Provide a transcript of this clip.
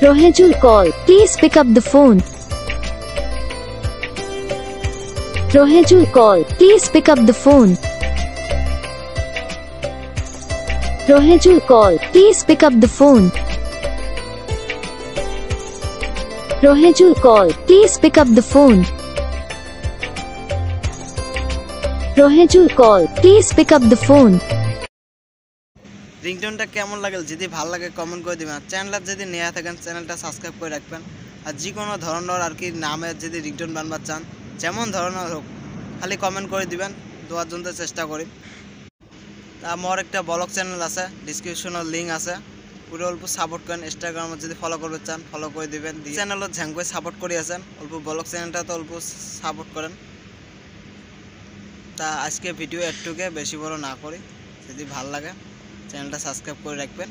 Rohedule call. Please pick up the phone. Rohedule call. Please pick up the phone. Rohedule call. Please pick up the phone. Rohedule call. Please pick up the phone. Rohedule call. Please pick up the phone. রিংটোনটা কেমন লাগল যদি ভালো লাগে comment করে দিবেন চ্যানেলটা যদি নয়া থাকেন চ্যানেলটা সাবস্ক্রাইব করে রাখবেন আর যে কোনো ধরনের আর কি নামে যদি রিংটোন বানাবার চান যেমন ধরনের হোক খালি কমেন্ট করে দিবেন দেওয়ার জন্য চেষ্টা করি তা আমার একটা ব্লগ চ্যানেল আছে ডেসক্রিপশনে লিংক আছে পুরো অল্প সাপোর্ট করেন ইনস্টাগ্রামে যদি ফলো করতে চান ফলো করে দিবেন চ্যানেলত ঝ্যাঙ্গই সাপোর্ট করে আছেন অল্প ব্লগ চ্যানেলটা তো অল্প সাপোর্ট করেন তা আজকে ভিডিও একটুকে বেশি বড় না করি যদি ভালো লাগে চ্যানেলটা সাবস্ক্রাইব করে রাখবেন।